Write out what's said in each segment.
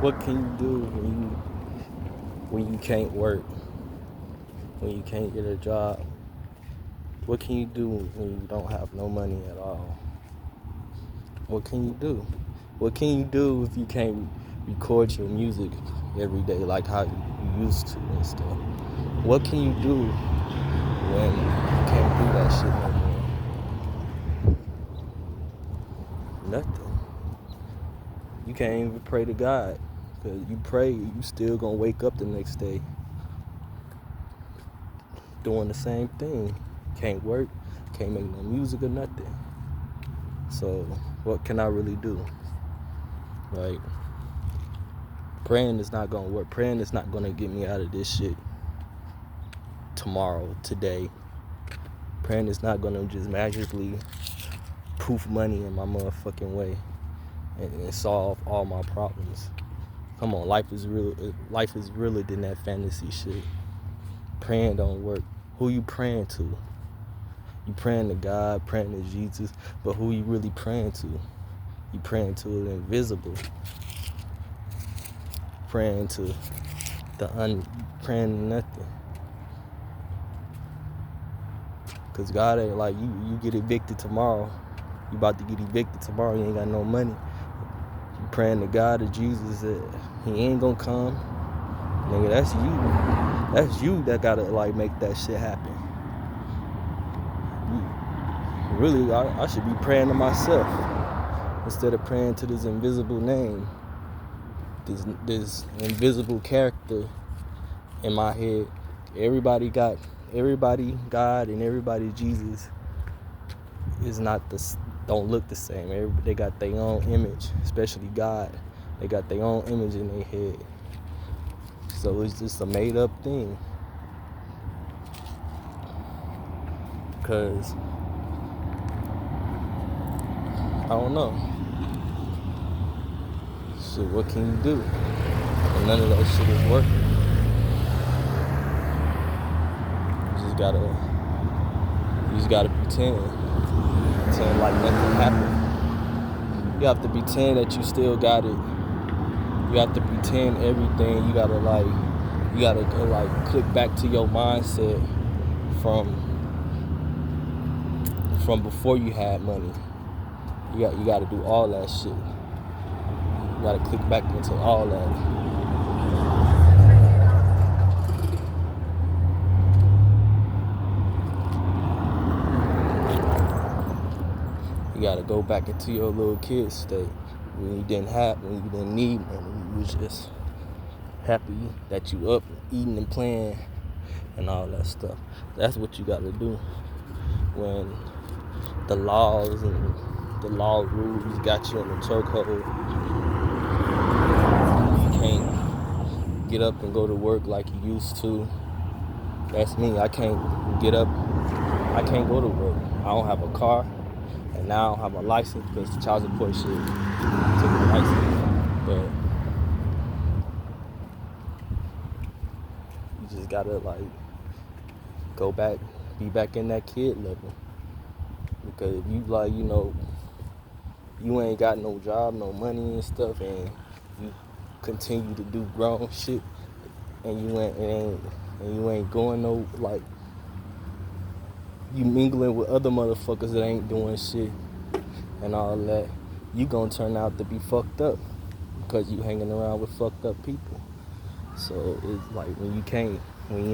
What can you do when you can't work, when you can't get a job? What can you do when you don't have no money at all? What can you do? What can you do if you can't record your music every day like how you used to and stuff? What can you do when you can't do that shit no more? Nothing. You can't even pray to God. Because you pray, you still gonna wake up the next day doing the same thing. Can't work, can't make no music or nothing. So what can I really do? Like, praying is not gonna work. Praying is not gonna get me out of this shit tomorrow, today. Praying is not gonna just magically poof money in my motherfucking way and solve all my problems. Come on, life is realer than that fantasy shit. Praying don't work. Who you praying to? You praying to God, praying to Jesus, but who you really praying to? You praying to the invisible. Praying to praying to nothing. Cause God ain't like you get evicted tomorrow. You about to get evicted tomorrow, you ain't got no money. You praying to God or Jesus that he ain't gonna come. Nigga, that's you. That's you that gotta like make that shit happen. Really, I should be praying to myself instead of praying to this invisible name, this invisible character in my head. Everybody, God and everybody Jesus is don't look the same. They got their own image, especially God. They got their own image in their head. So it's just a made up thing. Cause I don't know. So what can you do? And none of that shit is working. You just gotta pretend like nothing happened. You have to pretend that you still got it. You have to pretend everything. You gotta click back to your mindset from before you had money. You gotta do all that shit. You gotta click back into all that. You gotta go back into your little kid state when you didn't need money. You was just happy that you up eating and playing and all that stuff. That's what you gotta do when the laws and the law rules got you in the chokehold. You can't get up and go to work like you used to. That's me. I can't get up. I can't go to work. I don't have a car. And now I don't have a license because the child support shit took the license. But you just gotta go back, be back in that kid level. Because if you you ain't got no job, no money and stuff, and you continue to do grown shit, and you ain't going you mingling with other motherfuckers that ain't doing shit and all that, you gonna turn out to be fucked up because you hanging around with fucked up people. So it's like when you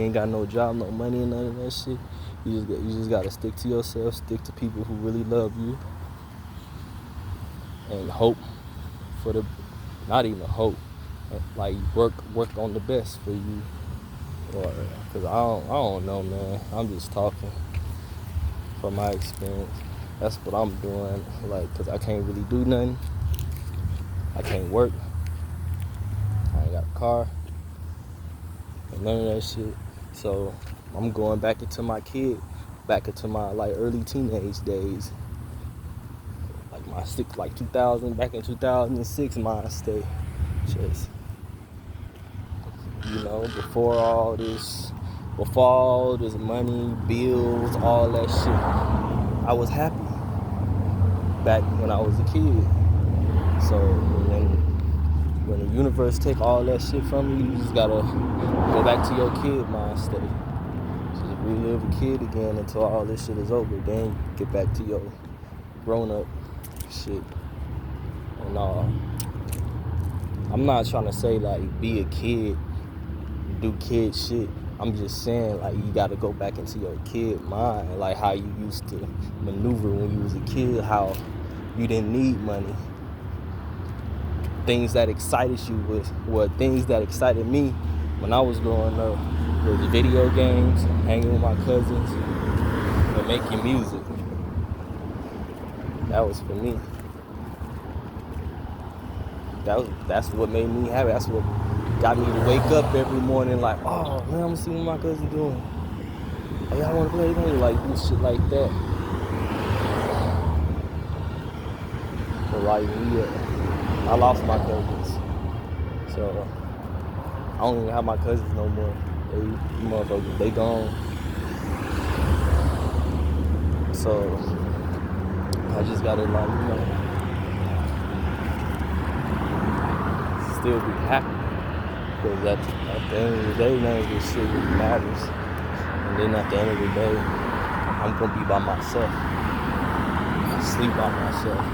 ain't got no job, no money and none of that shit, you just gotta stick to yourself, stick to people who really love you, and hope for not even hope, like work on the best for you. Or, cause I don't know, man. I'm just talking from my experience. That's what I'm doing, cause I can't really do nothing. I can't work. I ain't got a car. And none of that shit. So I'm going back into my early teenage days. Back in 2006 mind state. Just, before all this money, bills, all that shit, I was happy back when I was a kid. So when the universe take all that shit from you, you just gotta go back to your kid mind state. Just relive a kid again until all this shit is over. Then get back to your grown up shit. And I'm not trying to say like be a kid, do kid shit. I'm just saying like you gotta go back into your kid mind, like how you used to maneuver when you was a kid, how you didn't need money. Things that excited you were things that excited me when I was growing up was video games, hanging with my cousins, and making music. That was for me. That's what made me happy. That's what got me to wake up every morning like, oh man, I'm gonna see what my cousin doing. Oh, y'all wanna play game? Like do shit like that. But like I lost my cousins. So I don't even have my cousins no more. They motherfuckers, they gone. So I just gotta still be happy. Because at the end of the day, none of this shit really matters. And then at the end of the day, I'm gonna be by myself. Sleep by myself.